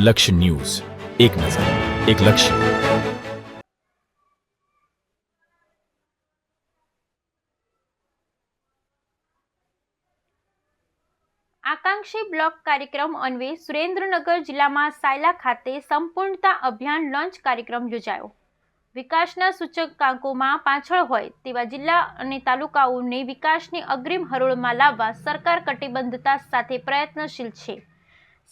લક્ષ્ય ન્યૂઝ, એક નજર, એક લક્ષ્ય. આકાંક્ષી બ્લોક કાર્યક્રમ અન્વયે સુરેન્દ્રનગર જિલ્લામાં સાયલા ખાતે સંપૂર્ણતા અભિયાન લોન્ચ કાર્યક્રમ યોજાયો. વિકાસના સૂચકાંકોમાં પાછળ હોય તેવા જિલ્લા અને તાલુકાઓને વિકાસની અગ્રીમ હરોળમાં લાવવા સરકાર કટિબદ્ધતા સાથે પ્રયત્નશીલ છે.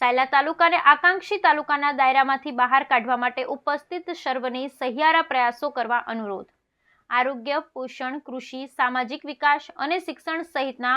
સાયલા તાલુકાને આકાંક્ષી તાલુકાના દાયરામાંથી બહાર કાઢવા માટે ઉપસ્થિત સર્વને સહિયારા પ્રયાસો કરવા અનુરોધ. આરોગ્ય, પોષણ, કૃષિ, સામાજિક વિકાસ અને શિક્ષણ સહિતના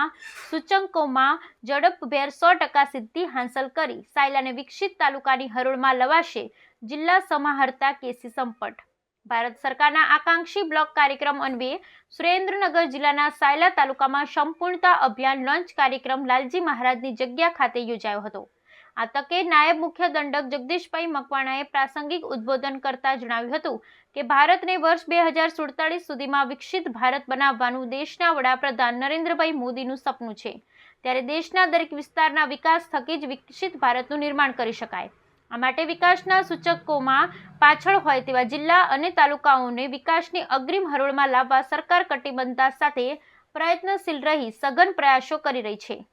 સૂચકાંકોમાં ઝડપભેર 100% સિદ્ધિ હાંસલ કરી સાયલાને વિકસિત તાલુકાની હરોળમાં લવાશે. જિલ્લા સમાહર્તા કેસી સંપટ. ભારત સરકારના આકાંક્ષી બ્લોક કાર્યક્રમ અન્વયે સુરેન્દ્રનગર જિલ્લાના સાયલા તાલુકામાં સંપૂર્ણતા અભિયાન લોન્ચ કાર્યક્રમ લાલજી મહારાજની જગ્યા ખાતે યોજાયો હતો. આ તકે નાયબ મુખ્ય દંડક જગદીશભાઈ મકવાણાએ પ્રાસંગિક ઉદ્બોધન કરતા જણાવ્યું હતું કે ભારતને વર્ષ 2047 સુધીમાં વિકસિત ભારત બનાવવાનું દેશના વડાપ્રધાન નરેન્દ્રભાઈ મોદીનું સપનું છે. ત્યારે દેશના દરેક વિસ્તારના વિકાસ થકી જ વિકસિત ભારતનું નિર્માણ કરી શકાય. આ માટે વિકાસના સૂચકોમાં પાછળ હોય તેવા જિલ્લા અને તાલુકાઓને વિકાસની અગ્રીમ હરોળમાં લાવવા સરકાર કટિબદ્ધતા સાથે પ્રયત્નશીલ રહી સઘન પ્રયાસો કરી રહી છે.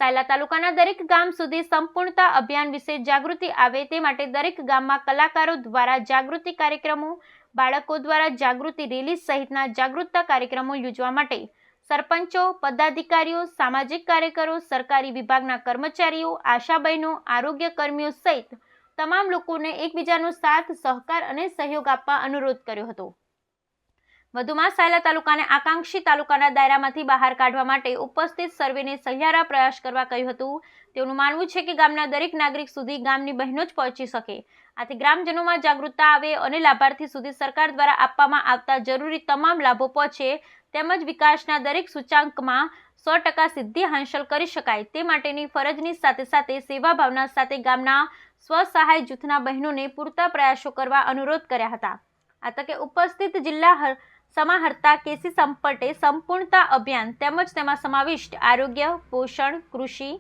સાયલા તાલુકાના દરેક ગામ સુધી સંપૂર્ણતા અભિયાન વિશે જાગૃતિ આવે તે માટે દરેક ગામમાં કલાકારો દ્વારા જાગૃતિ કાર્યક્રમો, બાળકો દ્વારા જાગૃતિ રેલી સહિતના જાગૃતતા કાર્યક્રમો યોજવા માટે સરપંચો, પદાધિકારીઓ, સામાજિક કાર્યકરો, સરકારી વિભાગના કર્મચારીઓ, આશા બહેનો, આરોગ્ય કર્મીઓ સહિત તમામ લોકોને એકબીજાનો સાથ, સહકાર અને સહયોગ આપવા અનુરોધ કર્યો હતો. વધુમાં સાયલા તાલુકાને આકાંક્ષી તાલુકાના દાયરામાંથી બહાર કાઢવા માટે ઉપસ્થિત સર્વેને સહિયારા પ્રયાસ કરવા કહ્યું હતું. તેઓનું માનવું છે કે ગામના દરેક નાગરિક સુધી ગામની બહેનો જ પહોંચી શકે. આથી ગ્રામજનોમાં જાગૃતતા આવે અને લાભાર્થી સુધી સરકાર દ્વારા આપવામાં આવતા જરૂરી તમામ લાભો પહોંચે તેમજ વિકાસના દરેક સૂચકાંકમાં 100% સિદ્ધિ હાંસલ કરી શકાય તે માટેની ફરજની સાથે સાથે સેવા ભાવના સાથે ગામના સ્વસહાય જૂથના બહેનોને પૂરતા પ્રયાસો કરવા અનુરોધ કર્યા હતા. આ તકે ઉપસ્થિત જિલ્લા સમાહર્તા કેસી સંપટે સંપૂર્ણતા અભિયાન તેમજ તેમાં સમાવિષ્ટ આરોગ્ય, પોષણ, કૃષિ,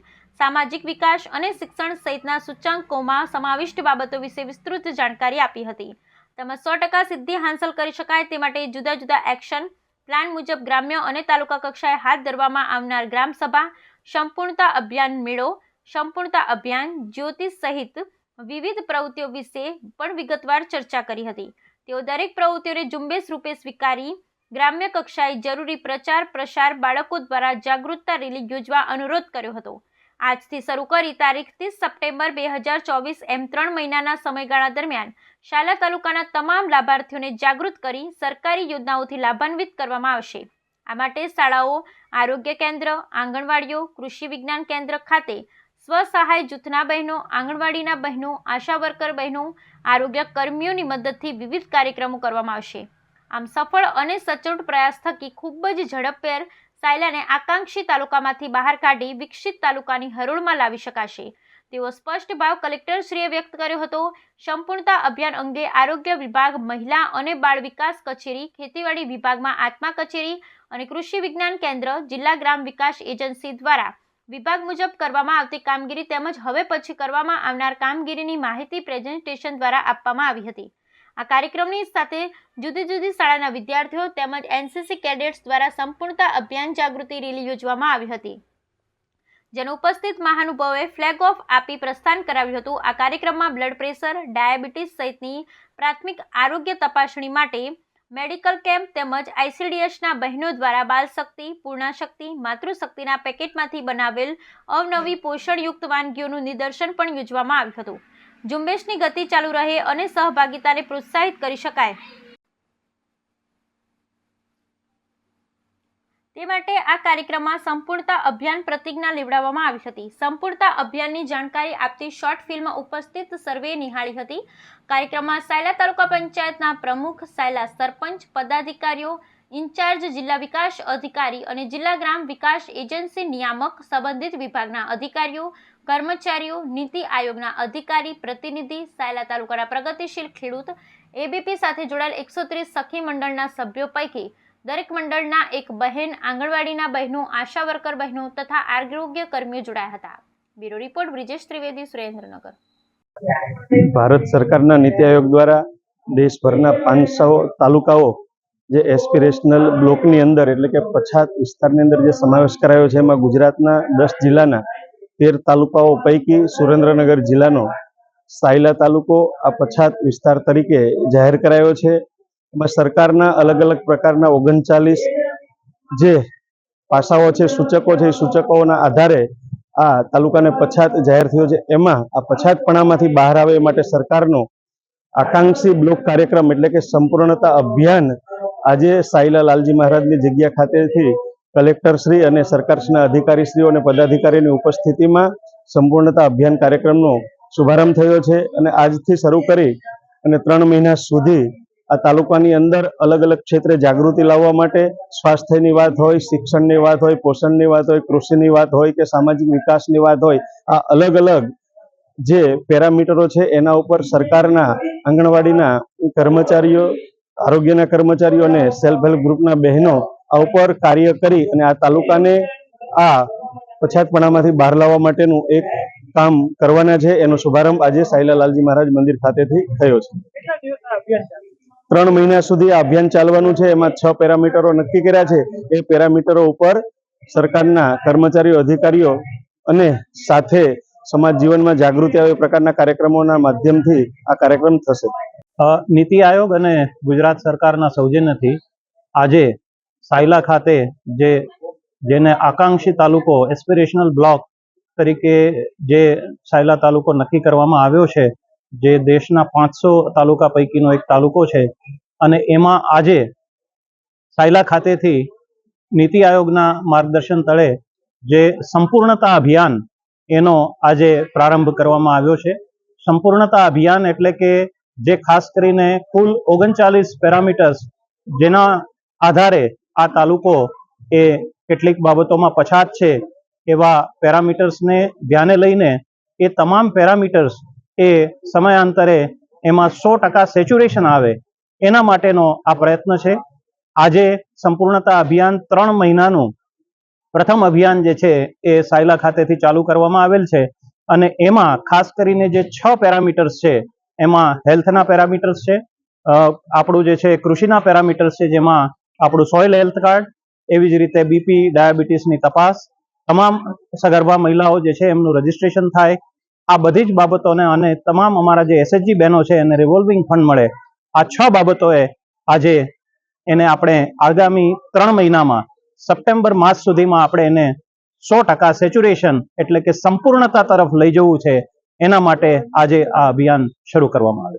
સામાજિક વિકાસ અને શિક્ષણ સહિતના સૂચકાંકોમાં સમાવિષ્ટ બાબતો વિશે વિસ્તૃત જાણકારી આપી હતી. તેમજ 100% સિદ્ધિ હાંસલ કરી શકાય તે માટે જુદા જુદા એક્શન પ્લાન મુજબ ગ્રામ્ય અને તાલુકા કક્ષાએ હાથ ધરવામાં આવનાર ગ્રામસભા, સંપૂર્ણતા અભિયાન મેળો, સંપૂર્ણતા અભિયાન, જ્યોતિ સહિત વિવિધ પ્રવૃત્તિઓ વિશે પણ વિગતવાર ચર્ચા કરી હતી. તેઓ દરેક પ્રવૃત્તિઓને ઝુંબેશ રૂપે સ્વીકારી ગ્રામ્ય કક્ષાએ જરૂરી પ્રચાર પ્રસાર, બાળકો દ્વારા જાગૃતતા રેલી યોજવા અનુરોધ કર્યો હતો. આજથી શરૂ કરી તારીખ 30 સપ્ટેમ્બર 2024 એમ 3 મહિનાના સમયગાળા દરમિયાન સાયલા તાલુકાના તમામ લાભાર્થીઓને જાગૃત કરી સરકારી યોજનાઓથી લાભાન્વિત કરવામાં આવશે. આ માટે શાળાઓ, આરોગ્ય કેન્દ્ર, આંગણવાડીઓ, કૃષિ વિજ્ઞાન કેન્દ્ર ખાતે સ્વસહાય જૂથના બહેનો, આંગણવાડીના બહેનો, આશા વર્કર બહેનો, આરોગ્ય કર્મીઓની મદદથી વિવિધ કાર્યક્રમો કરવામાં આવશે. આમ સફળ અને સચોટ પ્રયાસ થકી ખૂબ જ ઝડપભેર સાયલાને આકાંક્ષી તાલુકામાંથી બહાર કાઢી વિકસિત તાલુકાની હરોળમાં લાવી શકાશે તેવો સ્પષ્ટ ભાવ કલેક્ટરશ્રીએ વ્યક્ત કર્યો હતો. સંપૂર્ણતા અભિયાન અંગે આરોગ્ય વિભાગ, મહિલા અને બાળ વિકાસ કચેરી, ખેતીવાડી વિભાગમાં આત્મા કચેરી અને કૃષિ વિજ્ઞાન કેન્દ્ર, જિલ્લા ગ્રામ વિકાસ એજન્સી દ્વારા વિભાગ મુજબ કરવામાં આવતી કામગીરી તેમજ હવે પછી કરવામાં આવનાર કામગીરીની માહિતી પ્રેઝન્ટેશન દ્વારા આપવામાં આવી હતી. આ કાર્યક્રમની સાથે જુદી જુદી શાળાના વિદ્યાર્થીઓ તેમજ એનસીસી કેડેટ્સ દ્વારા સંપૂર્ણતા અભિયાન જાગૃતિ રેલી યોજવામાં આવી હતી, જેનો ઉપસ્થિત મહાનુભાવોએ ફ્લેગ ઓફ આપી પ્રસ્થાન કરાવ્યું હતું. આ કાર્યક્રમમાં બ્લડ પ્રેશર, ડાયાબિટીસ સહિતની પ્રાથમિક આરોગ્ય તપાસણી માટે મેડિકલ કેમ્પ તેમજ આઈસીડીએસના બહેનો દ્વારા બાલશક્તિ, પૂર્ણાશક્તિ, માતૃશક્તિના પેકેટમાંથી બનાવેલ અવનવી પોષણયુક્ત વાનગીઓનું નિદર્શન પણ યોજવામાં આવ્યું હતું. ઝુંબેશની ગતિ ચાલુ રહે અને સહભાગિતાને પ્રોત્સાહિત કરી શકાય તે માટે આ કાર્યક્રમમાં સંપૂર્ણતા અભિયાન પ્રતિજ્ઞા લેવડાવવામાં આવી હતી. સંપૂર્ણતા અભિયાનની જાણકારી આપતી શોર્ટ ફિલ્મ ઉપસ્થિત સર્વે નિહાળી હતી. કાર્યક્રમમાં સાયલા તાલુકા પંચાયતના પ્રમુખ, સાયલા સરપંચ, પદાધિકારીઓ, ઇન્ચાર્જ જિલ્લા વિકાસ અધિકારી અને જિલ્લા ગ્રામ વિકાસ એજન્સી નિયામક, સંબંધિત વિભાગના અધિકારીઓ, કર્મચારીઓ, નીતિ આયોગના અધિકારી, પ્રતિનિધિ, સાયલા તાલુકાના પ્રગતિશીલ ખેડૂત, એબીપી સાથે જોડાયેલ 130 સખી મંડળના સભ્યો પૈકી દરેક મંડળના એક બહેન, આંગણવાડીના બહેનો, આશા વર્કર બહેનો તથા આરોગ્ય કર્મીઓ જોડાયા હતા. Bureau report Brijesh Trivedi, Surendranagar. ભારત સરકારના નીતિ આયોગ દ્વારા દેશભરના 500 તાલુકાઓ જે એસ્પિરેશનલ બ્લોકની અંદર એટલે કે પછાત વિસ્તારની અંદર જે સમાવેશ કરાયો છે, એમાં ગુજરાતના 10 જિલ્લાના 13 તાલુકાઓ પૈકી સુરેન્દ્રનગર જિલ્લાનો સાયલા તાલુકો આ પછાત વિસ્તાર તરીકે જાહેર કરાયો છે. એમાં સરકારના અલગ અલગ પ્રકારના 39 જે પાસાઓ છે, સૂચકો છે, એ સૂચકોના આધારે આ તાલુકાને પછાત જાહેર થયો છે. એમાં આ પછાતપણામાંથી બહાર આવે એ માટે સરકારનો આકાંક્ષી બ્લોક કાર્યક્રમ એટલે કે સંપૂર્ણતા અભિયાન આજે સાયલા લાલજી મહારાજની જગ્યા ખાતેથી કલેક્ટર શ્રી અને સરકારના અધિકારીશ્રીઓ અને પદાધિકારીની ઉપસ્થિતિમાં સંપૂર્ણતા અભિયાન કાર્યક્રમનો શુભારંભ થયો છે. અને આજથી શરૂ કરી અને 3 મહિના સુધી આ તાલુકાની અંદર અલગ અલગ ક્ષેત્રે જાગૃતિ લાવવા માટે સ્વાસ્થ્યની વાત હોય, શિક્ષણની વાત હોય, પોષણની વાત હોય, કૃષિની વાત હોય કે સામાજિક વિકાસની વાત હોય, આ અલગ અલગ જે પેરામીટરો છે એના ઉપર સરકારના આંગણવાડીના કર્મચારીઓ, આરોગ્યના કર્મચારીઓ અને સેલ્ફ હેલ્પ ગ્રુપના બહેનો આ ઉપર કાર્ય કરી અને આ તાલુકાને આ પછાતપણામાંથી બહાર લાવવા માટેનું એક કામ કરવાના છે. એનો શુભારંભ આજે સાયલા લાલજી મહારાજ મંદિર ખાતેથી થયો છે. 3 મહિના સુધી આ અભિયાન ચાલવાનું છે. એમાં 6 પેરામીટરો નક્કી કર્યા છે. એ પેરામીટરો ઉપર સરકારના કર્મચારીઓ, અધિકારીઓ અને સાથે સમાજ જીવનમાં જાગૃતિ આવે એ પ્રકારના કાર્યક્રમોના માધ્યમથી આ કાર્યક્રમ થશે. નીતિ આયોગ અને ગુજરાત સરકારના સૌજન્યથી આજે સાયલા ખાતે જેને આકાંક્ષી તાલુકો એસ્પિરેશનલ બ્લોક તરીકે જે સાયલા તાલુકો નક્કી કરવામાં આવ્યો છે, જે દેશના 500 તાલુકા પૈકીનો એક તાલુકો છે, અને એમાં આજે સાયલા ખાતેથી નીતિ આયોગના માર્ગદર્શન તળે જે સંપૂર્ણતા અભિયાન એનો આજે પ્રારંભ કરવામાં આવ્યો છે. સંપૂર્ણતા અભિયાન એટલે કે જે ખાસ કરીને કુલ 39 પેરામીટર્સ જેના આધારે આ તાલુકો એ કેટલીક બાબતોમાં પછાત છે એવા પેરામીટર્સને ધ્યાને લઈને એ તમામ પેરામીટર્સ એ સમયાંતરે એમાં 100% સેચ્યુરેશન આવે એના માટેનો આ પ્રયત્ન છે. આજે સંપૂર્ણતા અભિયાન 3 મહિનાનું પ્રથમ અભિયાન જે છે એ સાયલા ખાતેથી ચાલુ કરવામાં આવેલ છે. અને એમાં ખાસ કરીને જે 6 પેરામીટર્સ છે એમાં હેલ્થના પેરામીટર્સ છે, આપણું જે છે કૃષિના પેરામીટર્સ છે, જેમાં આપણું સોઇલ હેલ્થ કાર્ડ, એવી જ રીતે બીપી, ડાયાબિટીસની તપાસ, તમામ સગર્ભા મહિલાઓ જે છે એમનું રજીસ્ટ્રેશન થાય, આ બધી જ બાબતોને અને તમામ અમારા જે એસએચજી બહેનો છે એને રિવોલ્વિંગ ફંડ મળે, આ 6 બાબતોએ આજે એને આપણે આગામી 3 મહિનામાં સપ્ટેમ્બર માસ સુધીમાં આપણે એને 100% સેચ્યુરેશન એટલે કે સંપૂર્ણતા તરફ લઈ જવું છે. એના માટે આજે આ અભિયાન શરૂ કરવામાં આવ્યું.